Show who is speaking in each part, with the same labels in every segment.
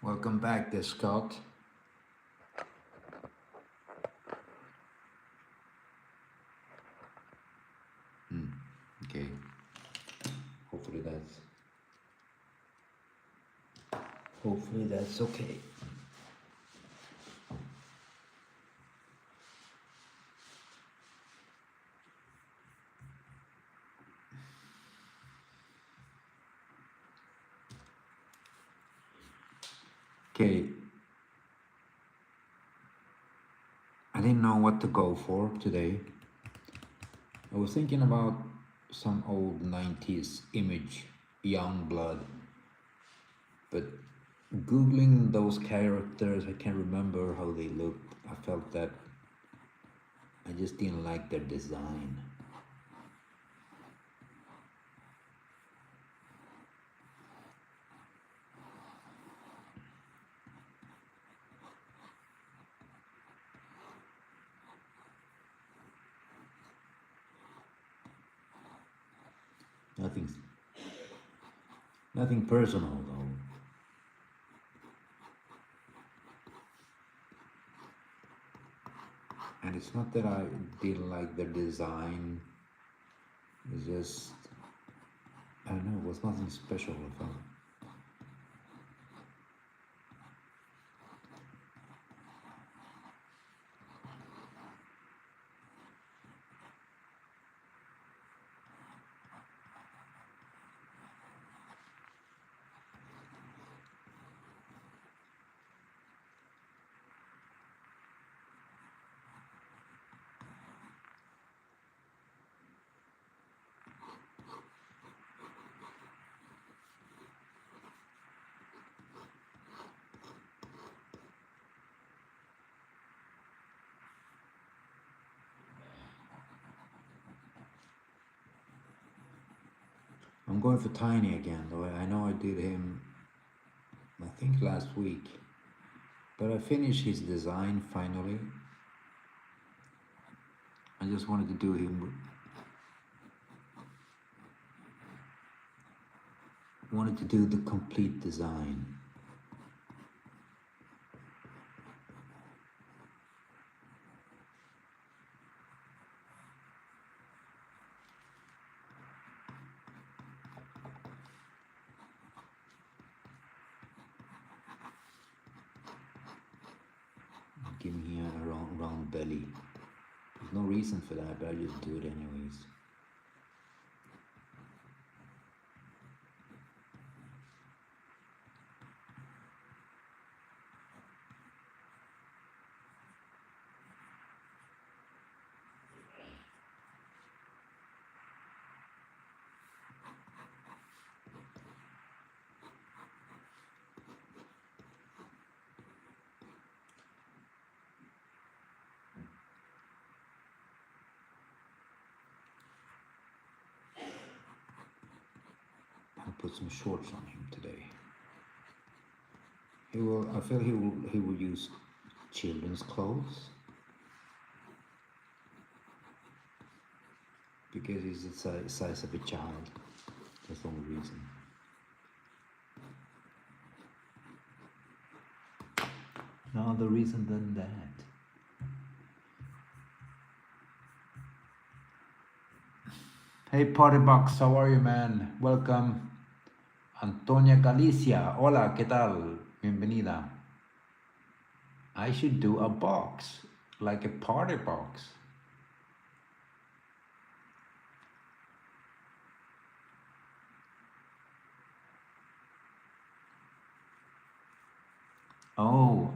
Speaker 1: Welcome back there, Scott. Okay. Hopefully that's okay. Okay. I didn't know what to go for today. I was thinking about some old 90s image, young blood, but Googling those characters, I can't remember how they looked. I felt that I just didn't like their design. Nothing, nothing personal though. And it's not that I didn't like their design. It's just, I don't know, it was nothing special about it. I'm going for Tiny again, though I know I did him, I think last week. But I finished his design finally. I just wanted to do him, wanted to do the complete design. Give me a round belly. There's no reason for that, but I just do it anyways. I'll put some shorts on him today. I feel he will use children's clothes because he's the size of a child. That's the only reason. No other reason than that. Hey Partybox, how are you, man? Welcome. Antonia Galicia, hola, ¿qué tal? Bienvenida. I should do a box, like a party box. Oh,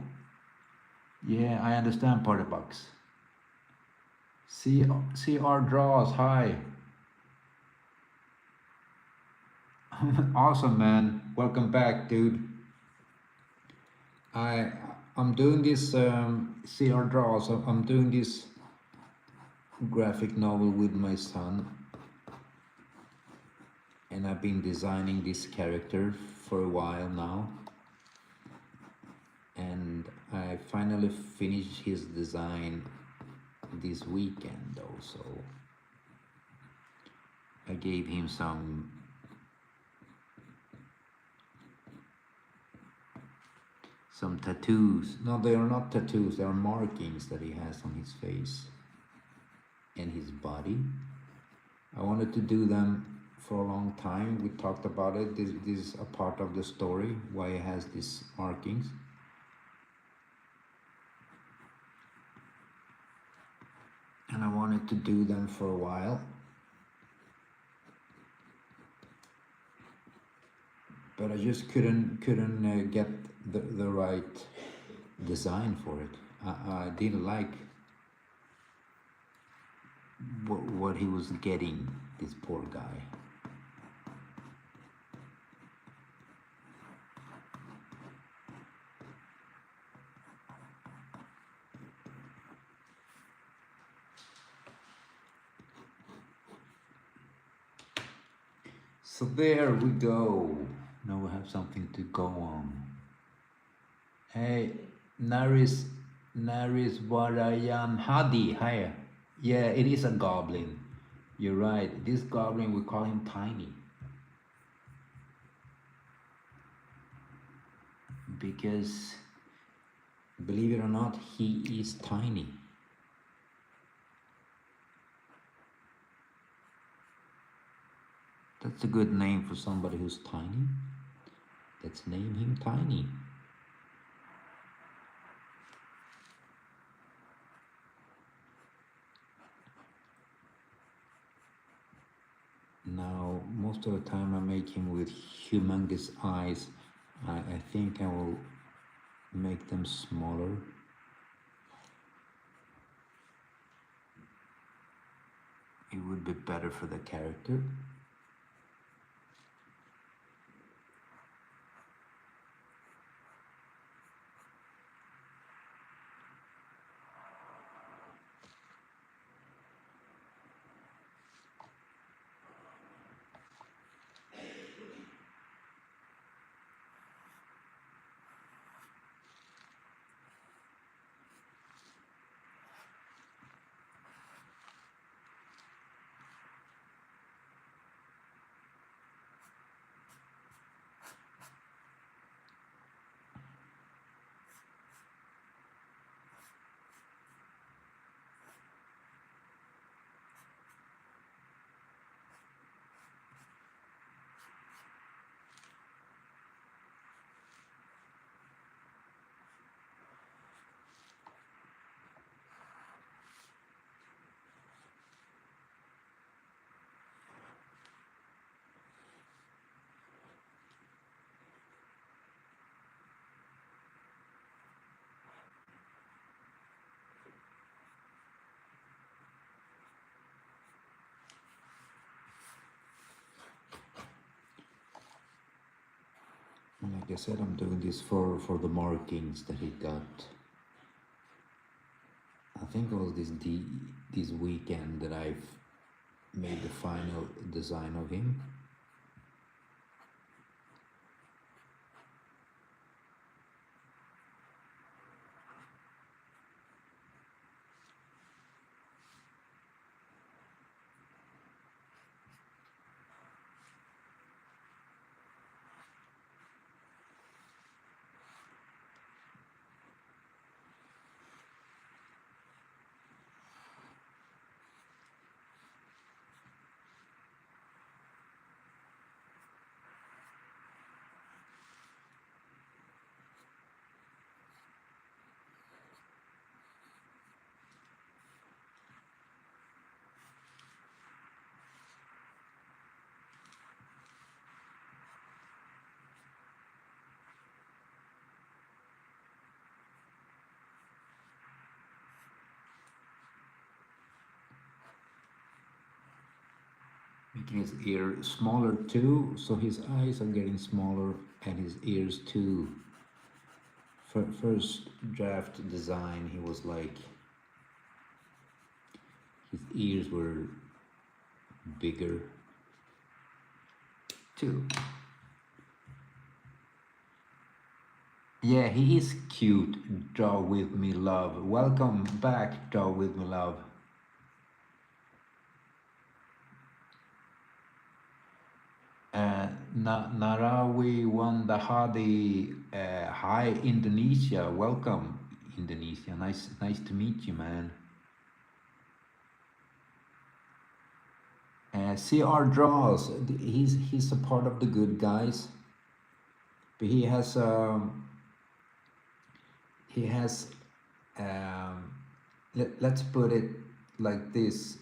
Speaker 1: yeah, I understand party box. See our draws, hi. Awesome, man. Welcome back, dude. I'm doing this CR draws. I'm doing this graphic novel with my son, and I've been designing this character for a while now, and I finally finished his design this weekend though, so I gave him some some tattoos. No, they are not tattoos, they are markings that he has on his face and his body. I wanted to do them for a long time. We talked about it. This is a part of the story, why he has these markings. And I wanted to do them for a while. But I just couldn't get the right design for it. I didn't like what he was getting, this poor guy. So there we go. Now we have something to go on. Hey, Naris Varayan Hadi. Hi. Yeah, it is a goblin. You're right. This goblin, we call him Tiny. Because, believe it or not, he is tiny. That's a good name for somebody who's tiny. Let's name him Tiny. Now, most of the time I make him with humongous eyes. I think I will make them smaller. It would be better for the character. Like I said, I'm doing this for the markings that he got. I think it was this weekend that I've made the final design of him. Making his ear smaller too, so his eyes are getting smaller and his ears too. First draft design, he was like, his ears were bigger too. Yeah, he is cute. Draw with me, love. Welcome back, Draw with me, love. Narawi Wandahadi, hi Indonesia, welcome Indonesia. Nice to meet you, man. CR Draws, he's a part of the good guys, but he has let's put it like this.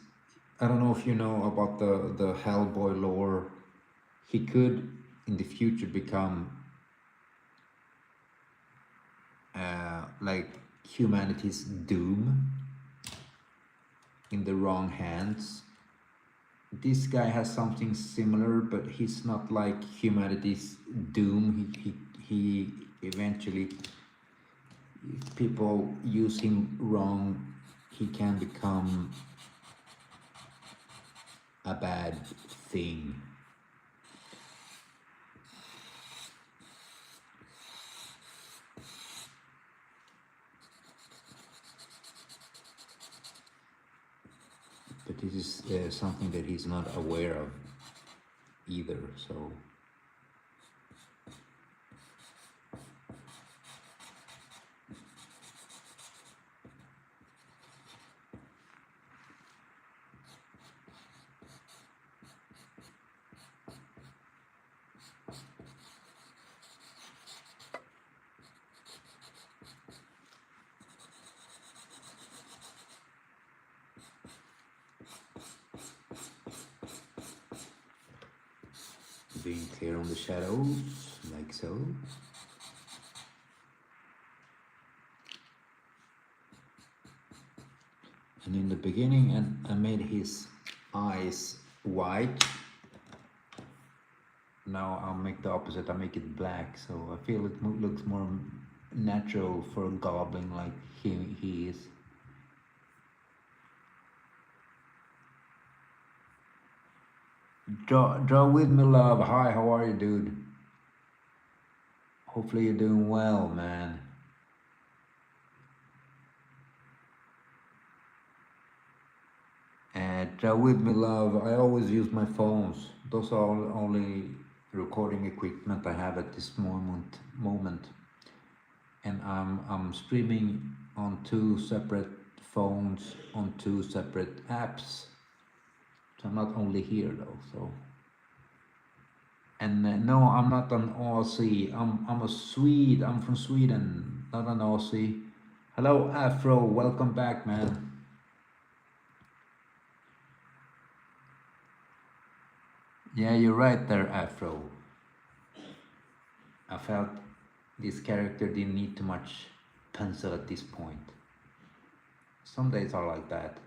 Speaker 1: I don't know if you know about the Hellboy lore. He could in the future become like humanity's doom in the wrong hands. This guy has something similar, but he's not like humanity's doom. He eventually, if people use him wrong, he can become a bad thing. But this is something that he's not aware of either, so being clear on the shadows, like so. And in the beginning, I made his eyes white. Now I'll make the opposite, I make it black, so I feel it looks more natural for a goblin like he is. Draw with me, love. Hi, how are you, dude? Hopefully you're doing well, man. Draw with me, love. I always use my phones. Those are only recording equipment I have at this moment. And I'm streaming on 2 separate phones on 2 separate apps. So I'm not only here though. So, and no, I'm not an Aussie. I'm a Swede. I'm from Sweden, not an Aussie. Hello, Afro. Welcome back, man. Yeah, you're right there, Afro. I felt this character didn't need too much pencil at this point. Some days are like that.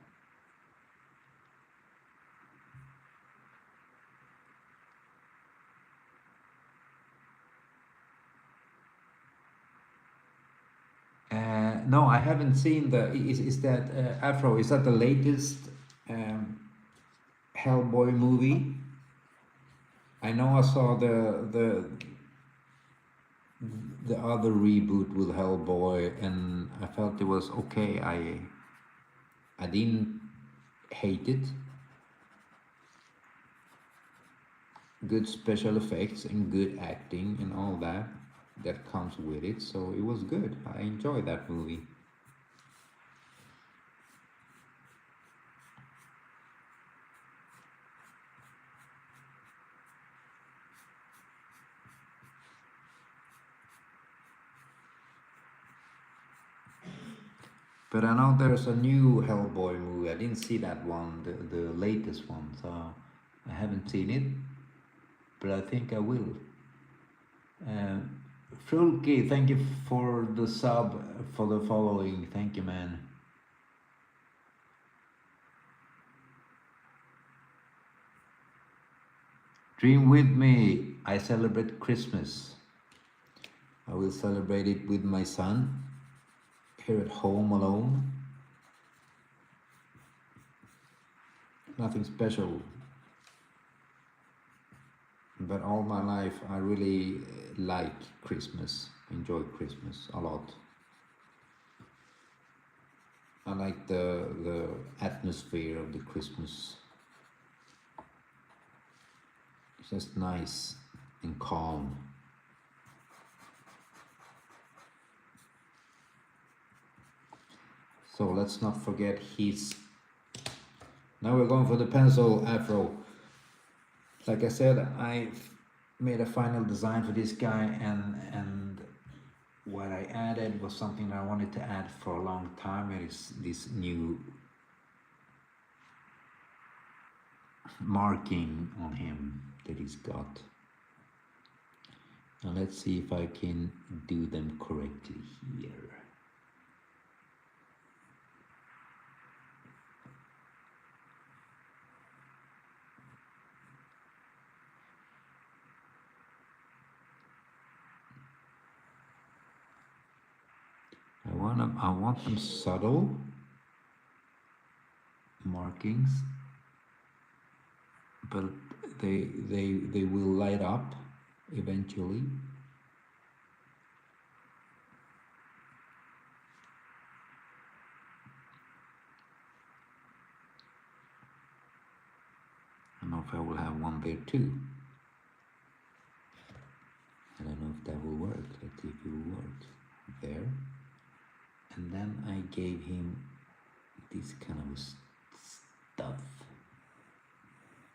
Speaker 1: No, I haven't seen the. Is that Afro? Is that the latest Hellboy movie? I know I saw the other reboot with Hellboy, and I felt it was okay. I didn't hate it. Good special effects and good acting and all that comes with it. So it was good. I enjoyed that movie. But I know there's a new Hellboy movie. I didn't see that one, the latest one, so I haven't seen it. But I think I will. Frulki, thank you for the sub, for the following. Thank you, man. Dream with me. I celebrate Christmas. I will celebrate it with my son here at home alone. Nothing special. But all my life I really like Christmas, enjoy Christmas a lot. I like the atmosphere of the Christmas just nice and calm. So let's not forget his. Now we're going for the pencil afro. Like I said, I made a final design for this guy, and what I added was something that I wanted to add for a long time. It is this new marking on him that he's got. Now let's see if I can do them correctly here. I want them subtle markings, but they will light up eventually. I don't know if I will have one there too. I don't know if that will work. Let's see if it will work. There. And then I gave him this kind of stuff.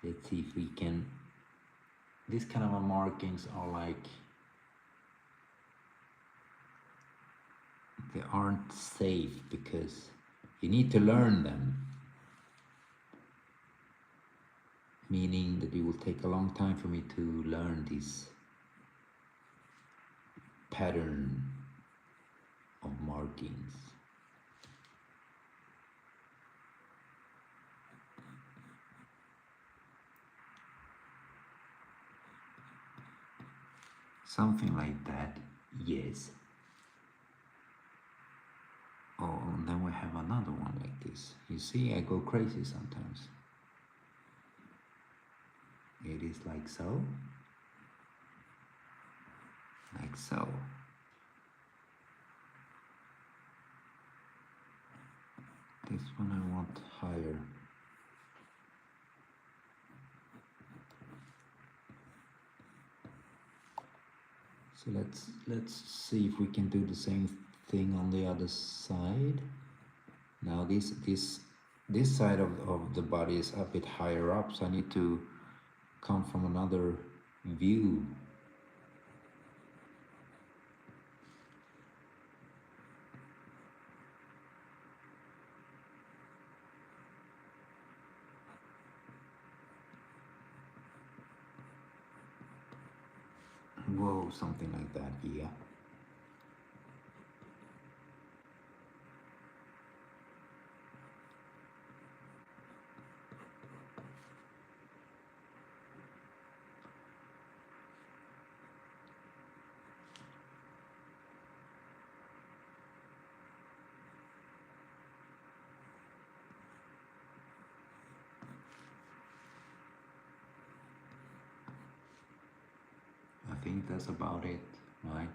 Speaker 1: Let's see if we can. These kind of markings are like, they aren't safe because you need to learn them. Meaning that it will take a long time for me to learn this pattern of markings. Something like that, yes. Oh, and then we have another one like this. You see, I go crazy sometimes. It is like so. Like so. This one I want higher. So let's see if we can do the same thing on the other side. Now this side of the body is a bit higher up, so I need to come from another view. Whoa, something like that, yeah. I think that's about it, right?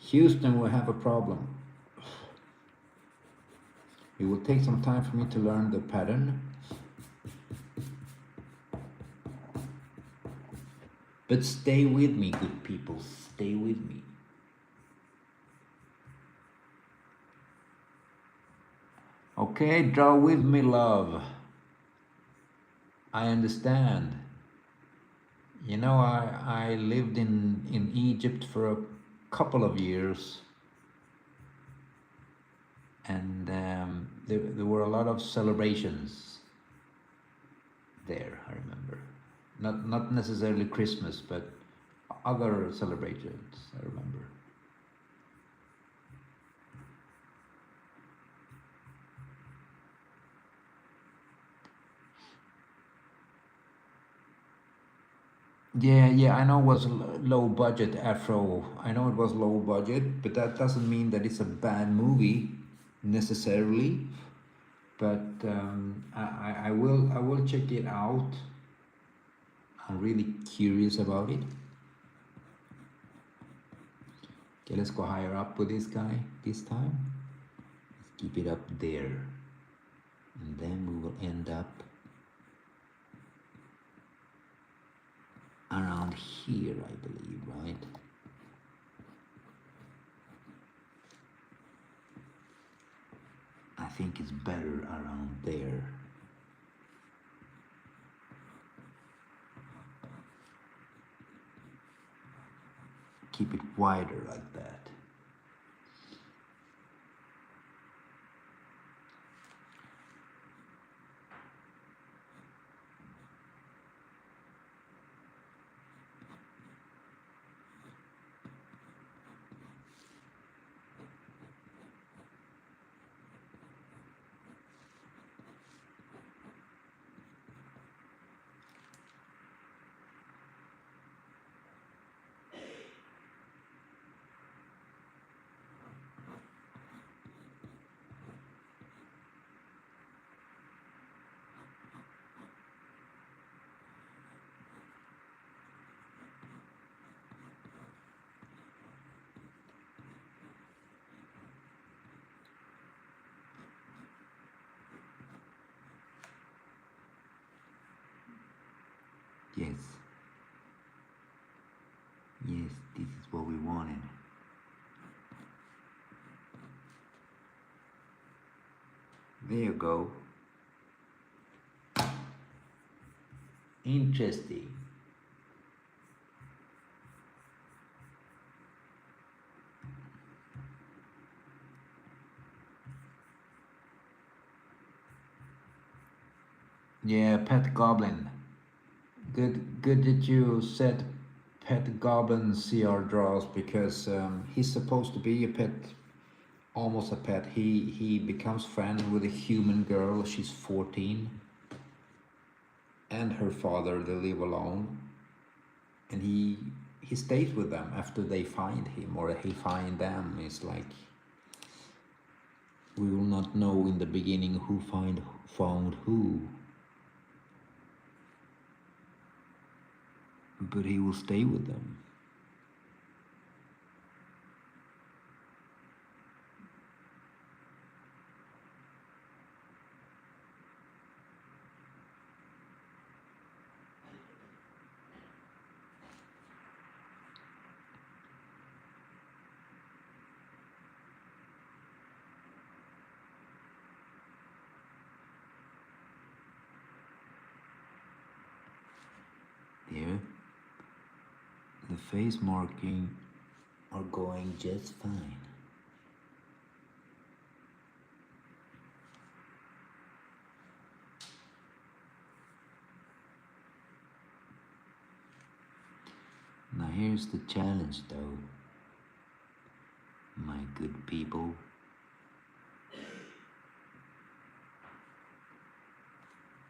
Speaker 1: Houston will have a problem. It will take some time for me to learn the pattern. But stay with me, good people, stay with me. Okay, draw with me, love. I understand. You know, I lived in Egypt for a couple of years, and there were a lot of celebrations there, I remember. Not necessarily Christmas, but other celebrations, I remember. Yeah, I know it was low budget Afro. I know it was low budget, but that doesn't mean that it's a bad movie necessarily. But I will check it out. I'm really curious about it. Okay, let's go higher up with this guy this time. keep it up there, and then we will end up around here, I believe, right? I think it's better around there. Keep it wider like that. Yes. Yes, this is what we wanted. There you go. Interesting. Yeah, Pet Goblin. Good that you said Pet Goblin CR draws, because he's supposed to be a pet, almost a pet. He becomes friends with a human girl. She's 14, and her father. They live alone, and he stays with them after they find him, or he find them. It's like we will not know in the beginning who found who, but he will stay with them. There, the face marking are going just fine. Now here's the challenge though, my good people.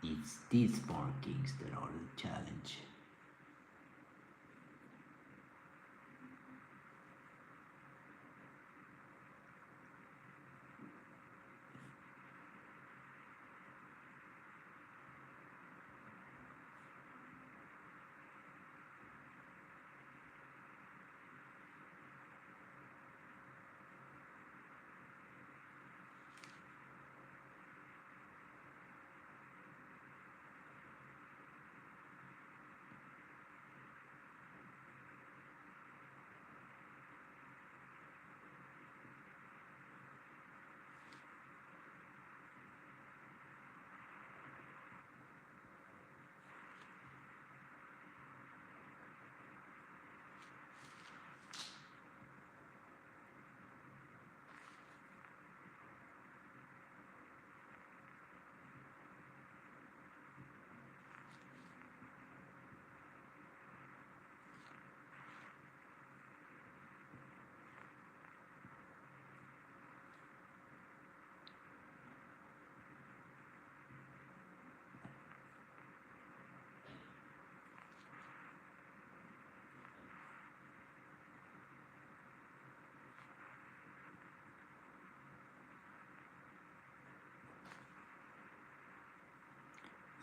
Speaker 1: It's these markings that are the challenge.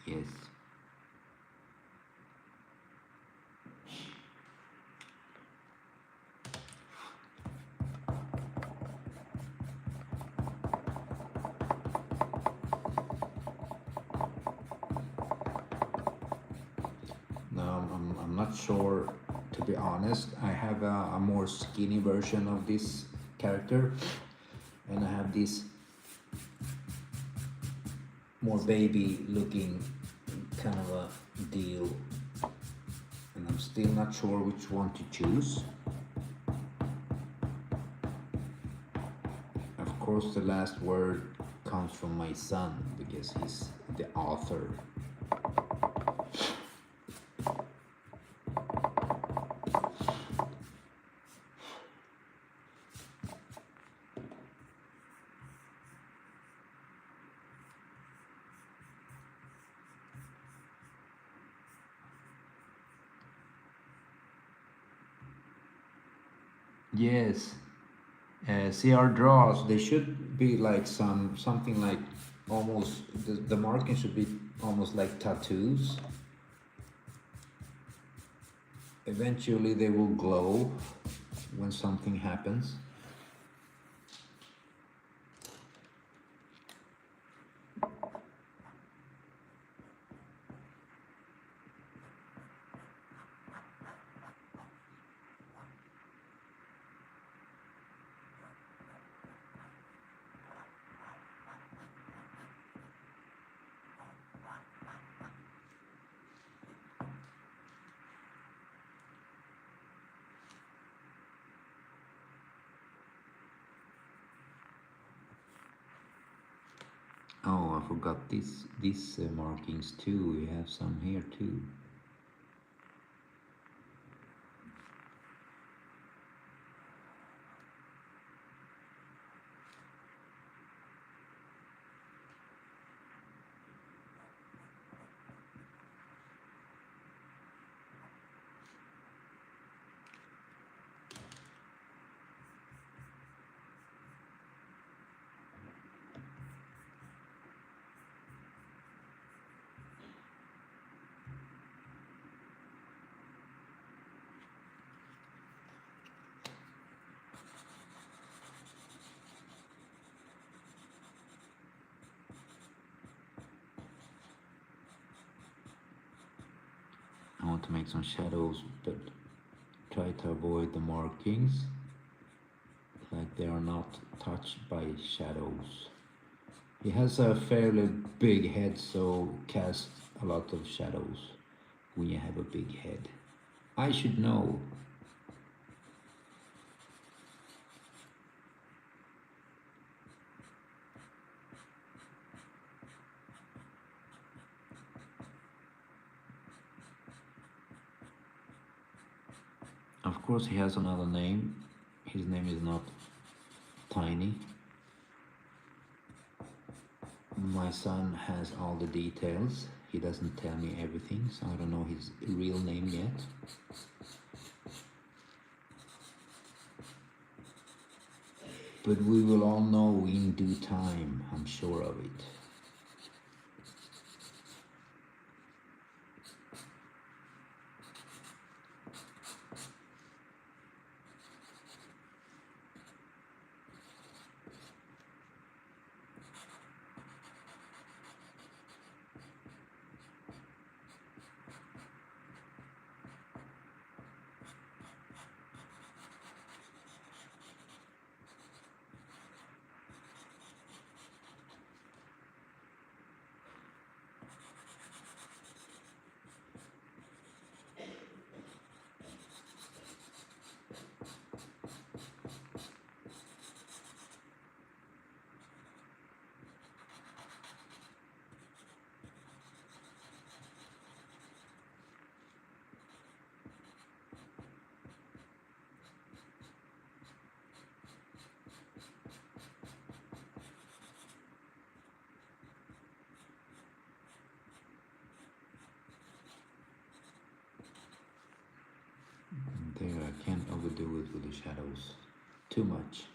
Speaker 1: Yes. not sure, to be honest. I have a more skinny version of this character, and I have this more baby looking kind of a deal, and I'm still not sure which one to choose. Of course, the last word comes from my son because he's the author. Yes, CR draws. They should be like something like almost the marking should be almost like tattoos. Eventually, they will glow when something happens. Oh, I forgot these markings too. We have some here too. I want to make some shadows, but try to avoid the markings, like they are not touched by shadows. He has a fairly big head, so cast a lot of shadows when you have a big head. I should know. Of course, he has another name. His name is not Tiny. My son has all the details. He doesn't tell me everything, so I don't know his real name yet. But we will all know in due time, I'm sure of it. There, I can't overdo it with the shadows too much.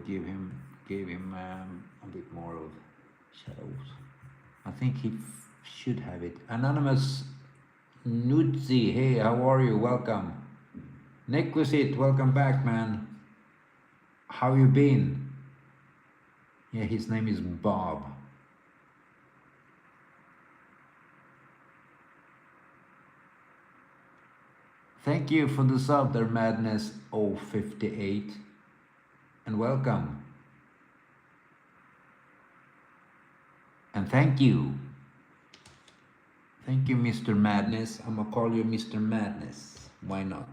Speaker 1: gave him a bit more of shadows. I think he should have it. Anonymous Nudzi, hey, how are you? Welcome. Nequisite, welcome back, man. How you been? Yeah, his name is Bob. Thank you for the sub there, Madness 058, and welcome. And thank you. Thank you, Mr. Madness. I'm gonna call you Mr. Madness. Why not?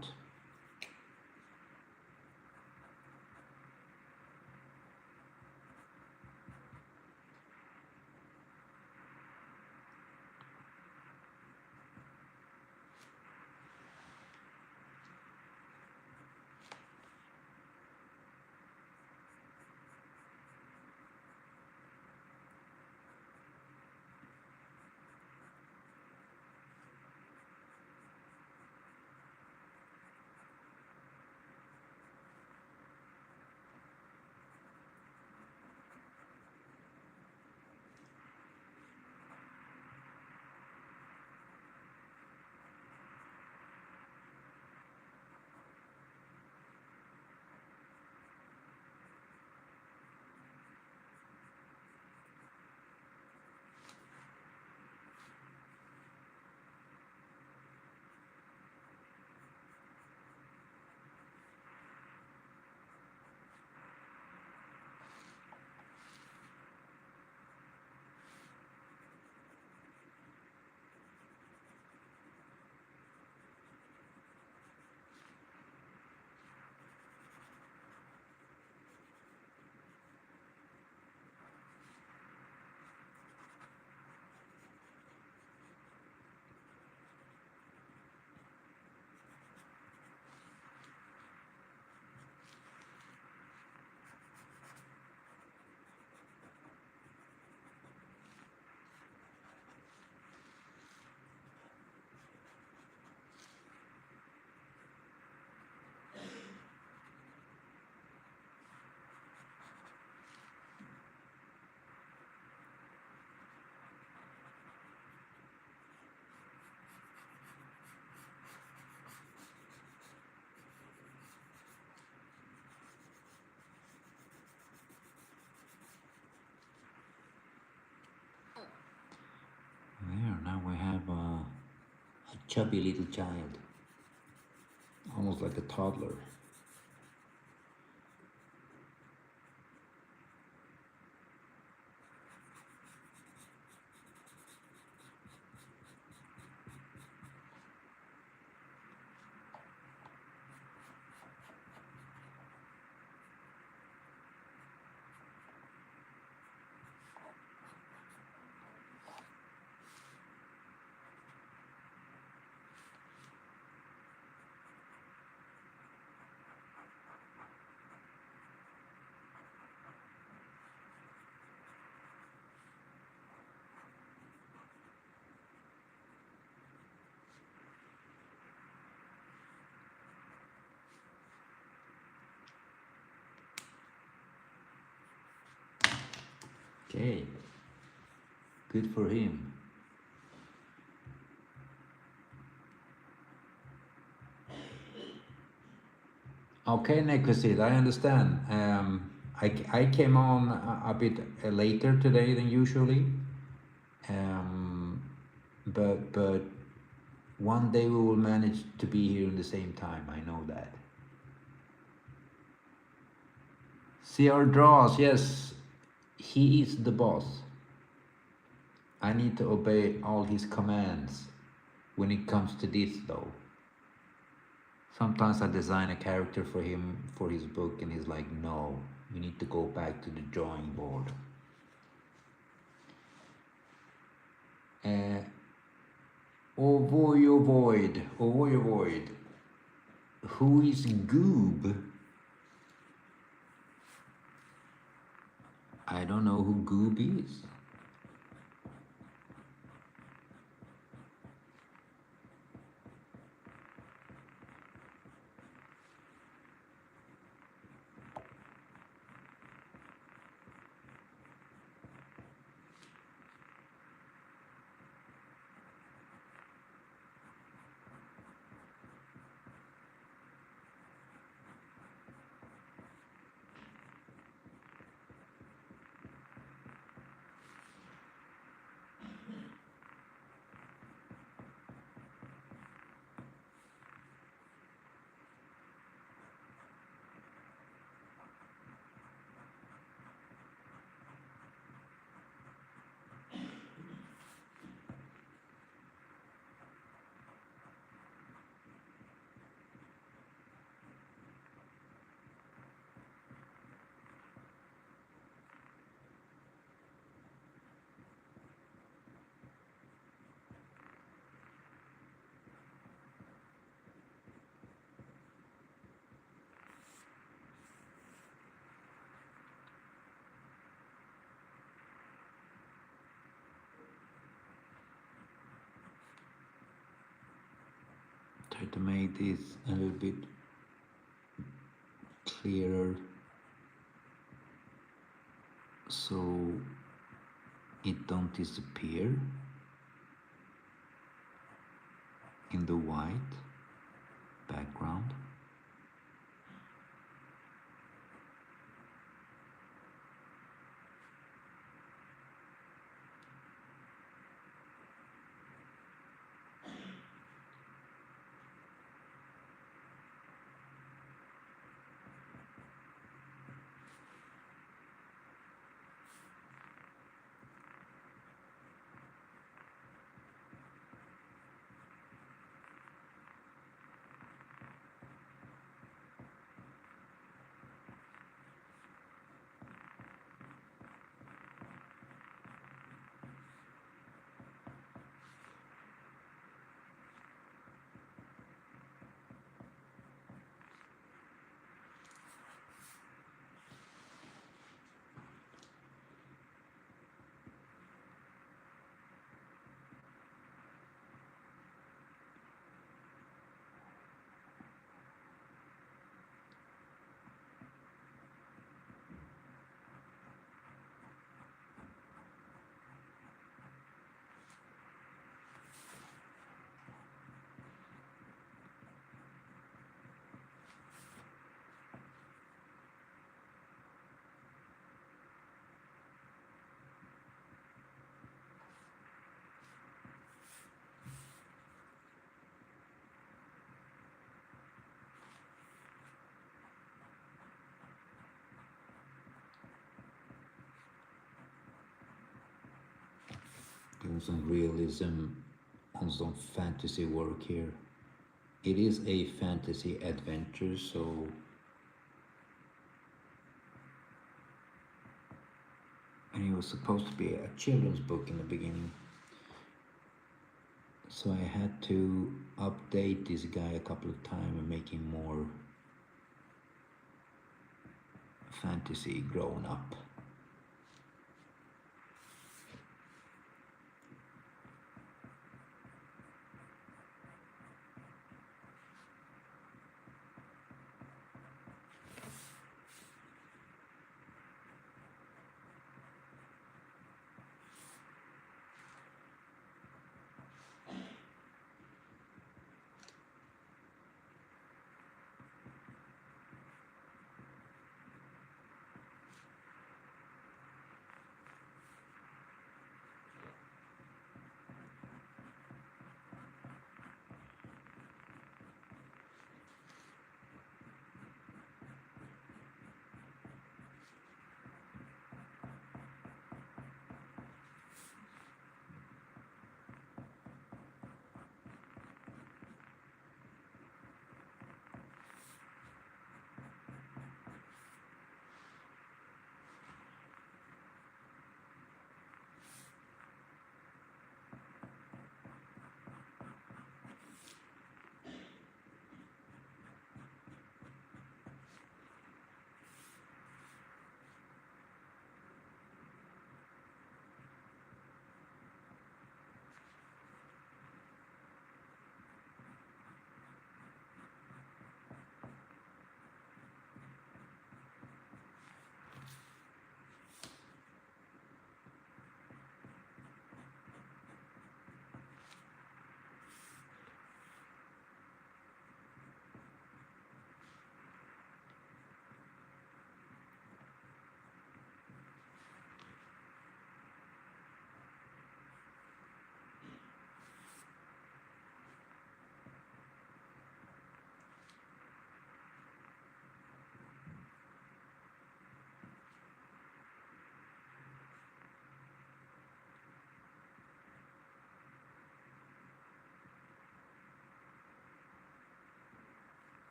Speaker 1: There, now we have a chubby little child, almost like a toddler. Okay, good for him. Okay, Nekosid, I understand. I came on a bit later today than usually, but one day we will manage to be here in the same time. I know that. CR Draws, yes, he is the boss. I need to obey all his commands when it comes to this, though. Sometimes I design a character for him for his book, and he's like, no, you need to go back to the drawing board. Ovoid. Who is Goob? I don't know who Goob is. Try to make this a little bit clearer so it don't disappear in the white background. Doing some realism on some fantasy work here. It is a fantasy adventure, so and it was supposed to be a children's book in the beginning. So I had to update this guy a couple of times and make him more fantasy grown up.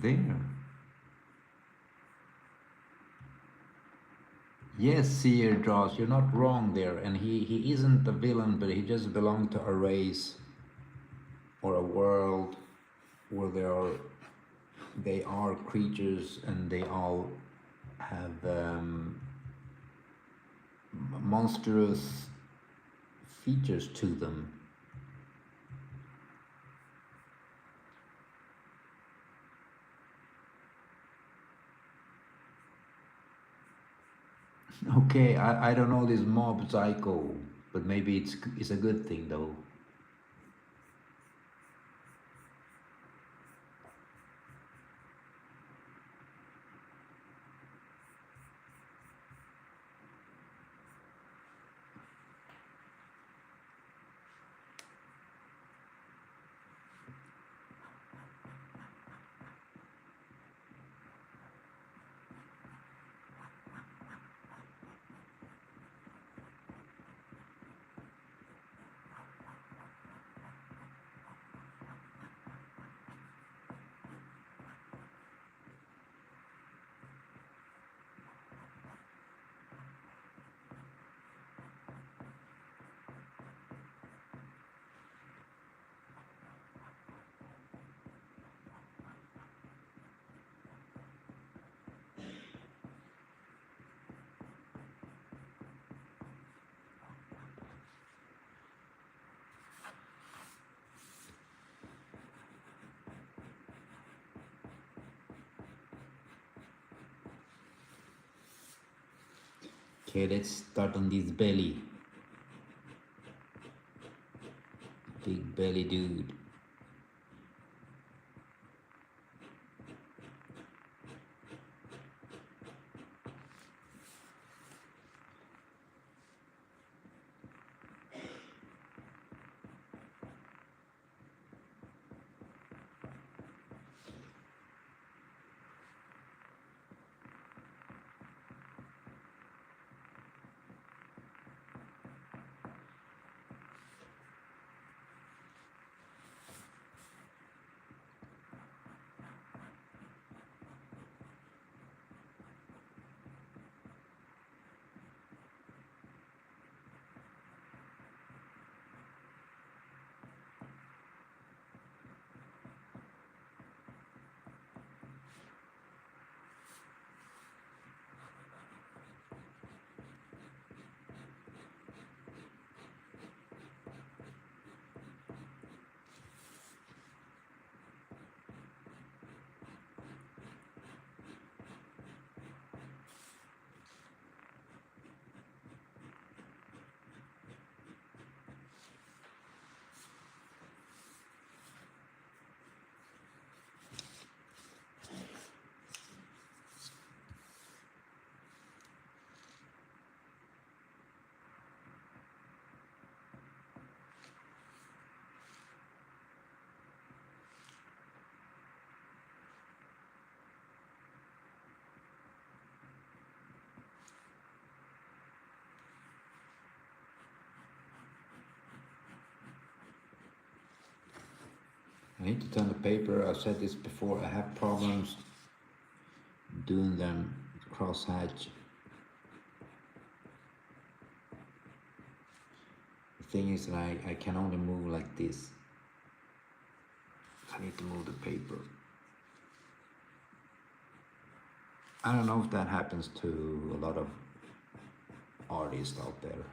Speaker 1: there. Yes, Seer Josh, you're not wrong there. And he isn't a villain, but he just belonged to a race or a world where they are creatures and they all have monstrous features to them. Okay, I don't know this mob psycho, but maybe it's a good thing though. Okay, let's start on this belly. Big belly dude. I need to turn the paper. I've said this before. I have problems doing them crosshatch. The thing is that I can only move like this. I need to move the paper. I don't know if that happens to a lot of artists out there.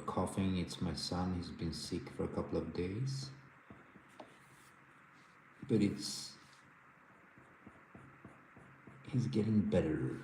Speaker 1: coughing, it's my son. He's been sick for a couple of days, but he's getting better.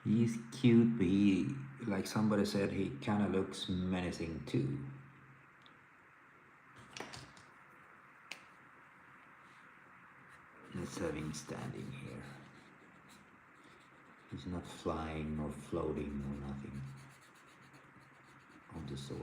Speaker 1: He's cute, but like somebody said, he kind of looks menacing too. Let's have him standing here. He's not flying or floating or nothing of the sort.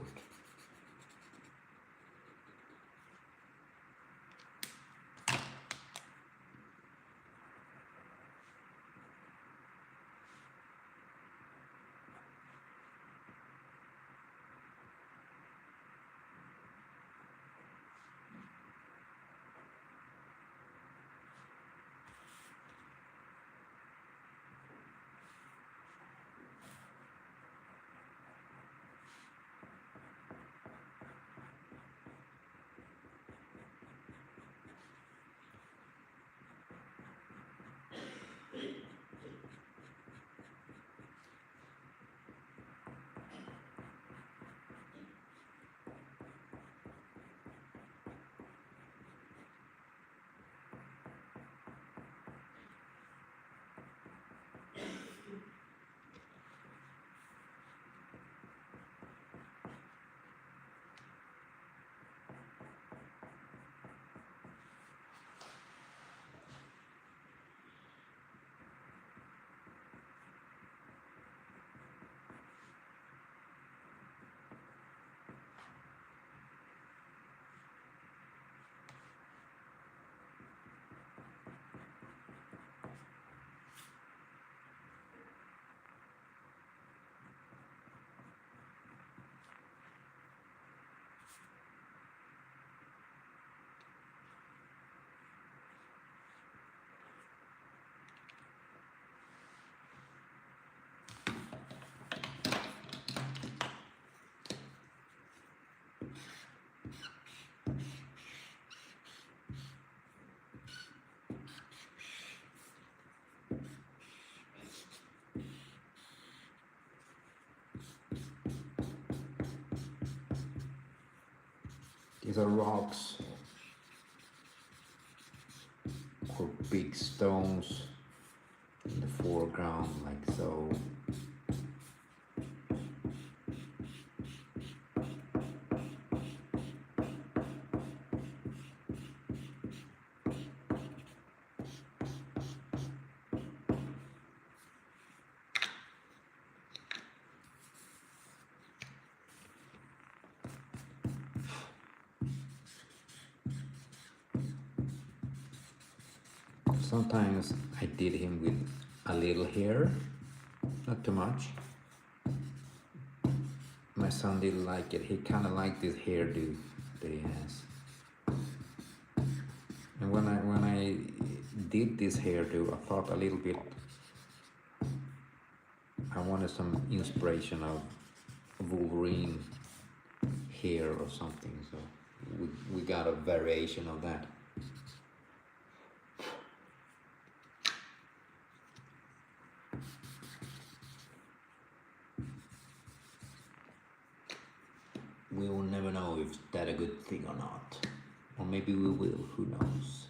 Speaker 1: These are rocks or big stones in the foreground, like so. Sometimes I did him with a little hair, not too much. My son didn't like it. He kind of liked this hairdo that he has. And when I did this hairdo, I thought a little bit. I wanted some inspiration of Wolverine hair or something, so we got a variation of that. We will never know if that's a good thing or not. Or maybe we will, who knows.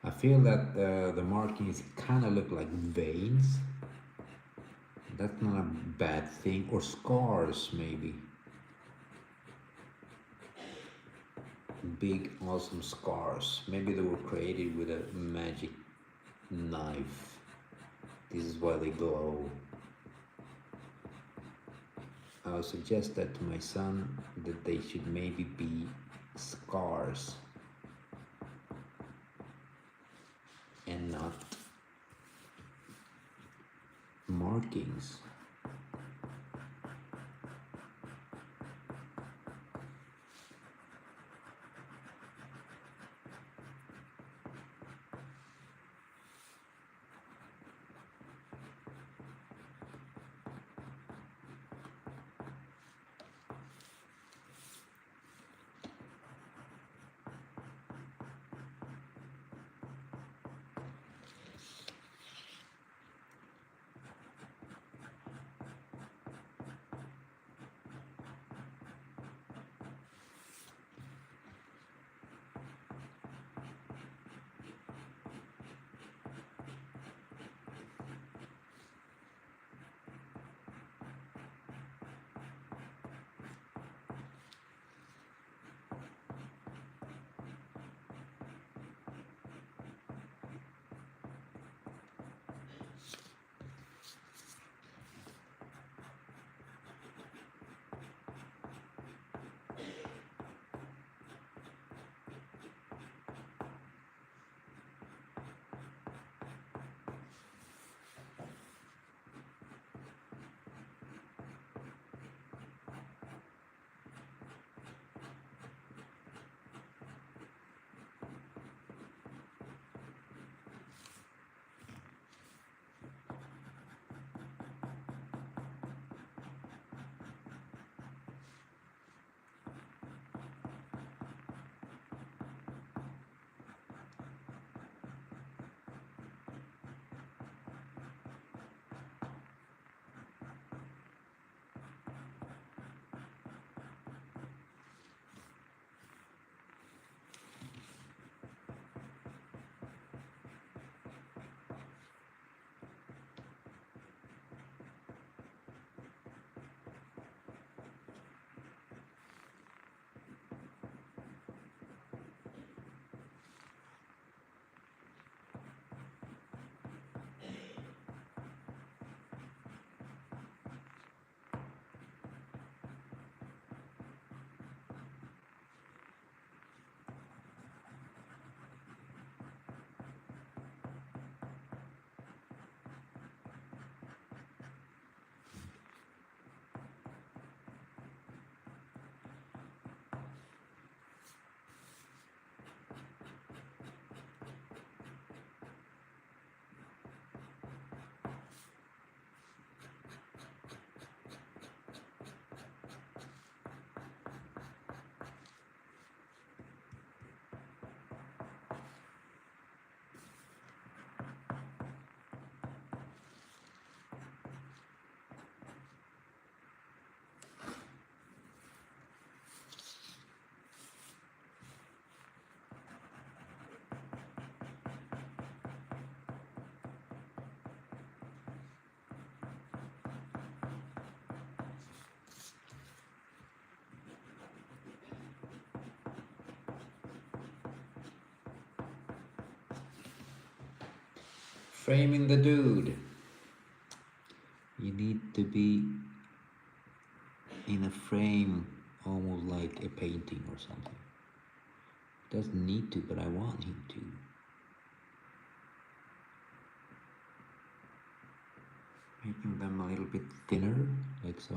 Speaker 1: I feel that the markings kind of look like veins. That's not a bad thing. Or scars, maybe. Big, awesome scars. Maybe they were created with a magic knife. This is why they glow. I would suggest that to my son, that they should maybe be scars and not markings. Framing the dude. You need to be in a frame, almost like a painting or something. Doesn't need to, but I want him to. Making them a little bit thinner, like so.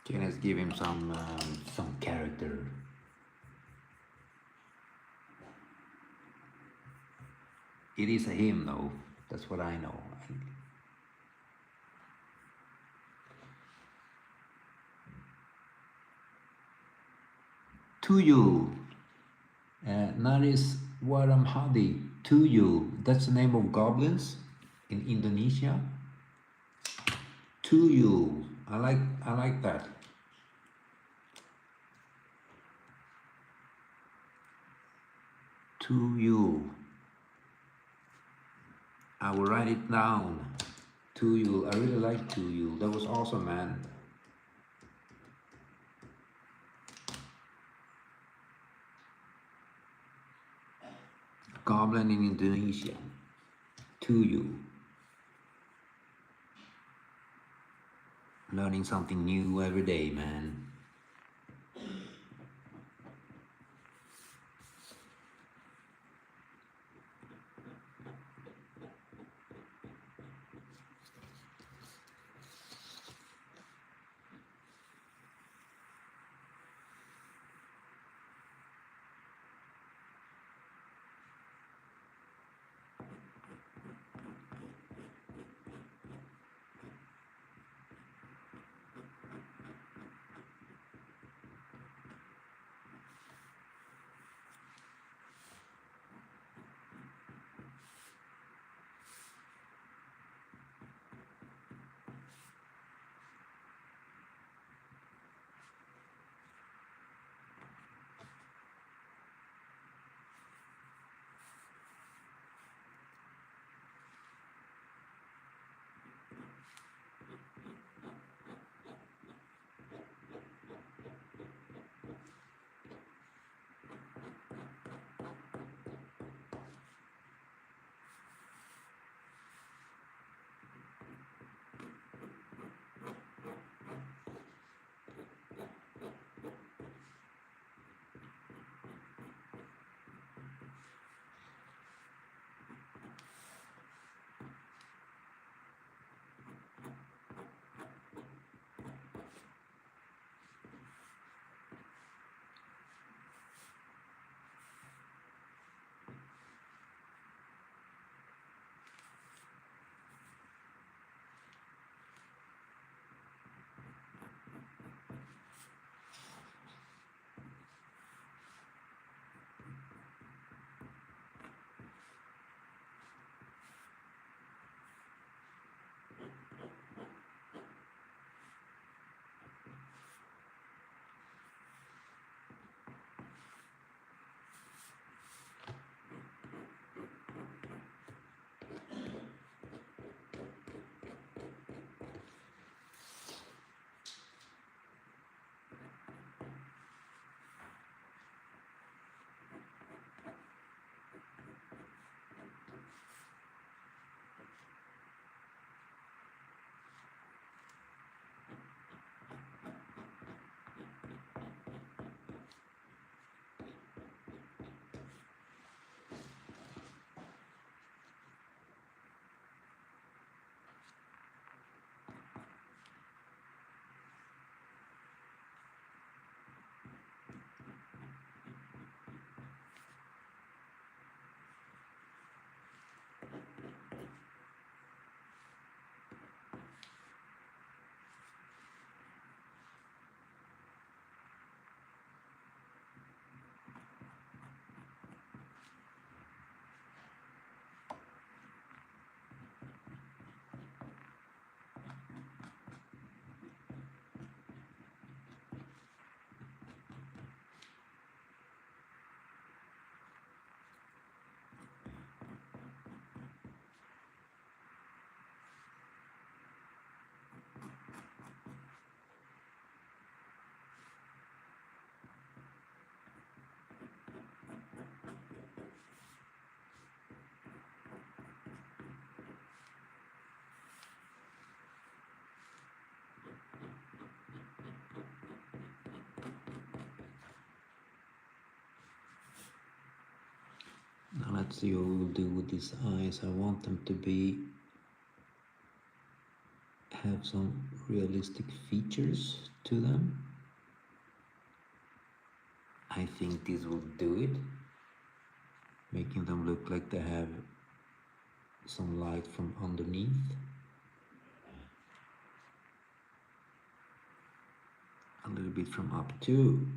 Speaker 1: Okay, let's give him some character. It is a him, though. That's what I know. Tuyul, Naris Waram Hadi. Tuyul. That's the name of goblins in Indonesia. Tuyul. I like that. Tuyul. I will write it down. Tuyul. I really like Tuyul. That was awesome, man. Goblin in Indonesia. Tuyul. Learning something new every day, man. Now let's see what we'll do with these eyes. I want them to have some realistic features to them. I think this will do it, making them look like they have some light from underneath. A little bit from up too.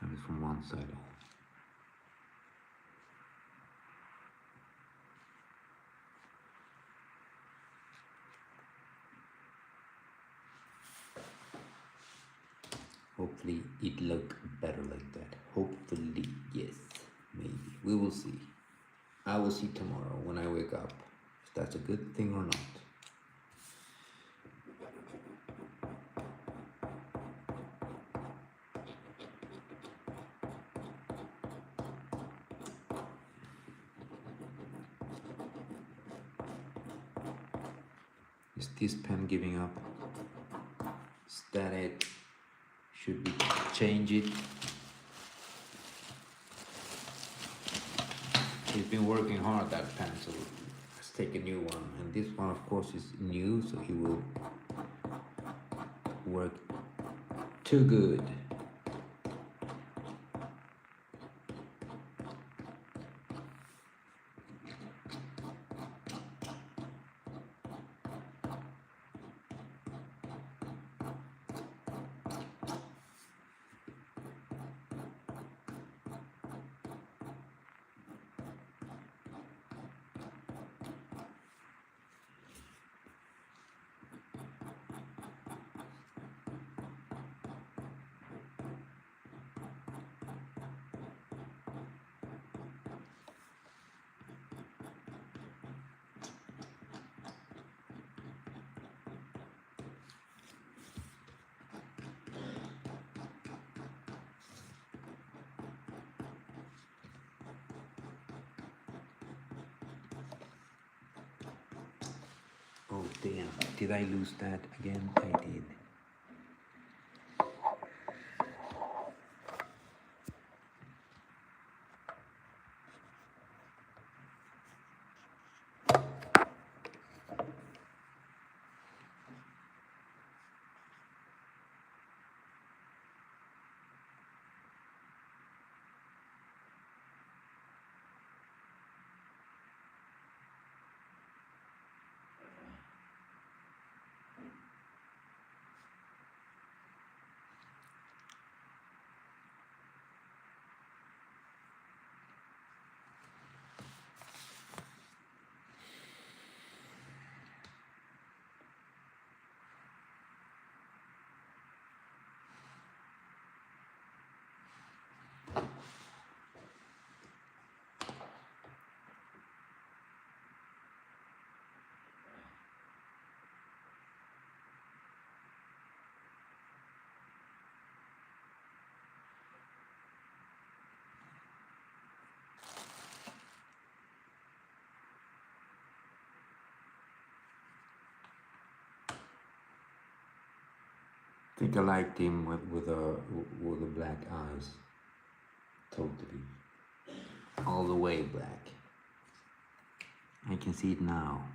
Speaker 1: Have it from one side only. Hopefully it look better like that. Hopefully, yes, maybe. We will see. I will see tomorrow when I wake up if that's a good thing or not. Is this pen giving up? Is that it? Should we change it? He's been working hard, that pen, so let's take a new one. And this one, of course, is new, so he will work too good. Oh damn, did I lose that again? I did. I think I liked him with the black eyes. Totally. All the way black. I can see it now.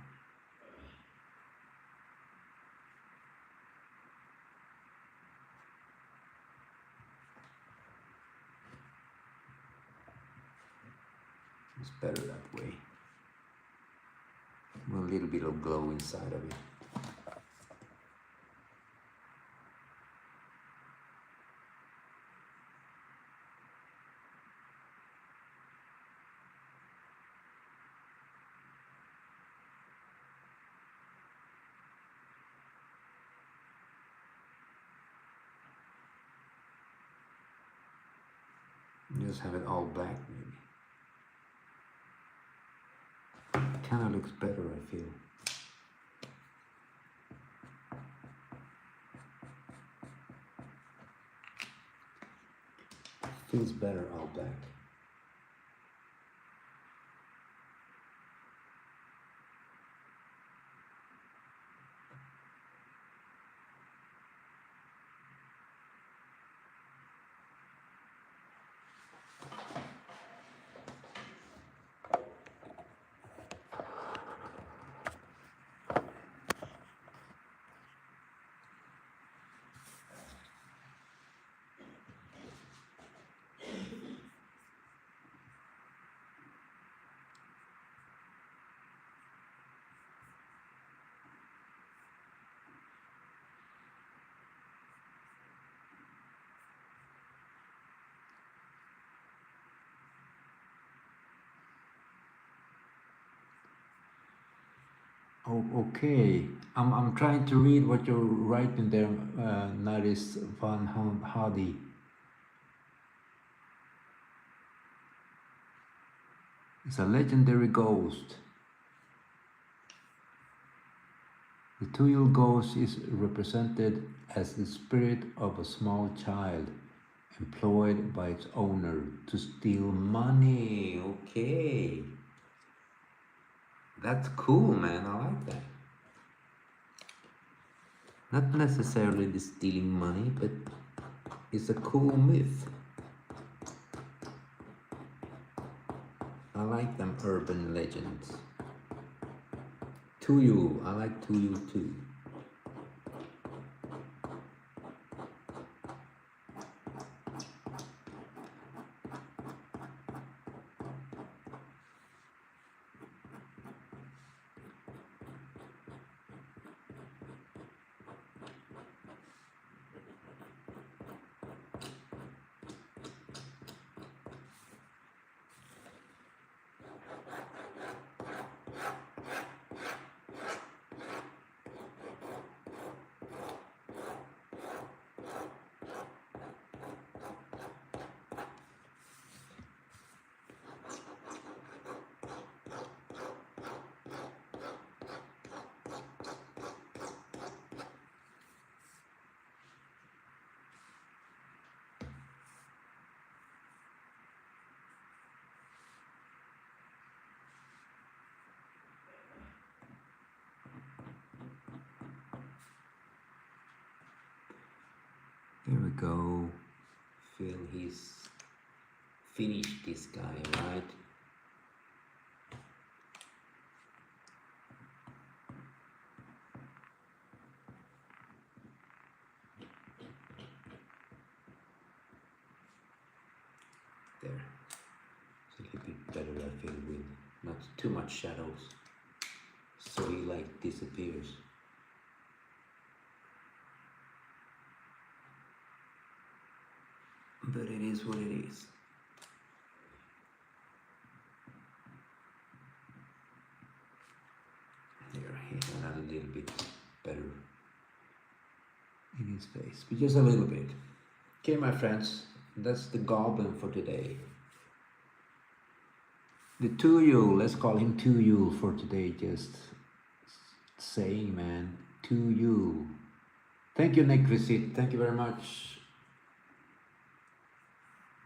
Speaker 1: It's better that way. A little bit of glow inside of it. Just have it all black maybe. Kinda looks better, I feel. Feels better out back. Oh, okay. I'm trying to read what you're writing there, Naris van Hadi. It's a legendary ghost. The two-year ghost is represented as the spirit of a small child employed by its owner to steal money. Okay. That's cool, man. I like that. Not necessarily the stealing money, but it's a cool myth. I like them urban legends. Tuyu, I like Tuyu too. There we go. Feel he's finished, this guy, right? There. It's a little bit better, I feel, with not too much shadows. So he like disappears. But it is what it is. There, he's another little bit better in his face, but just a little bit. Okay, my friends, that's the goblin for today. The Tuyu, let's call him Tuyu for today, just saying, man. Tuyu. Thank you, Nick Receipt. Thank you very much.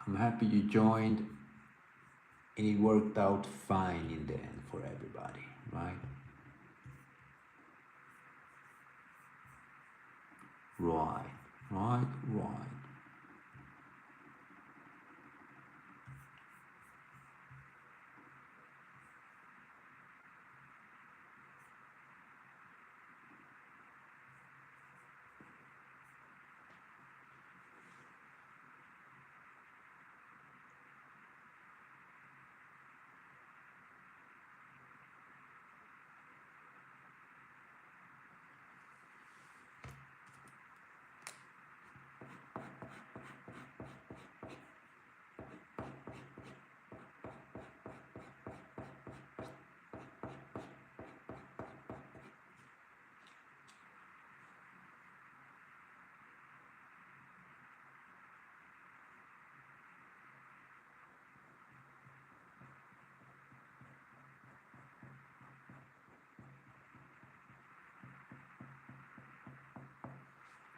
Speaker 1: I'm happy you joined, and it worked out fine in the end for everybody, right? Right.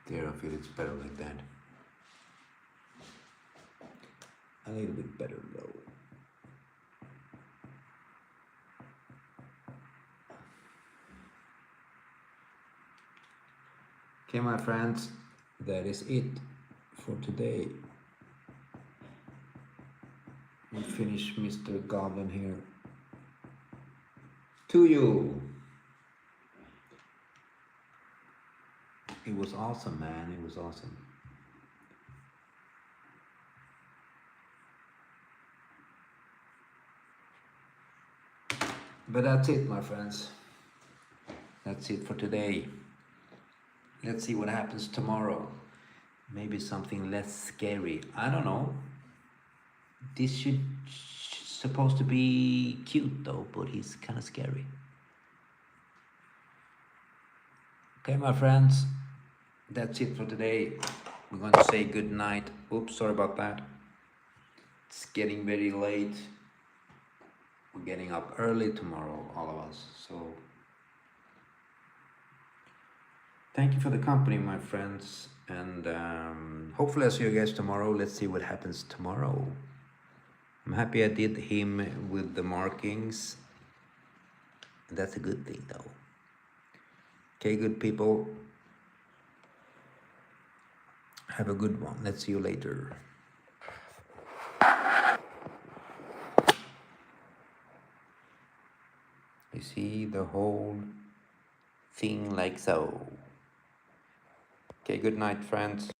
Speaker 1: There, I feel it's better like that. A little bit better though. Okay, my friends, that is it for today. We finish Mr. Goblin here. To you. It was awesome, man. It was awesome. But that's it, my friends. That's it for today. Let's see what happens tomorrow. Maybe something less scary. I don't know. This should supposed to be cute though, but he's kind of scary. Okay, my friends, that's it for today. We're going to say good night. Oops, sorry about that. It's getting very late. We're getting up early tomorrow, all of us. So thank you for the company, my friends. And hopefully I'll see you guys tomorrow. Let's see what happens tomorrow. I'm happy I did him with the markings. That's a good thing though. Okay, good people. Have a good one. Let's see you later. You see the whole thing like so. Okay, good night, friends.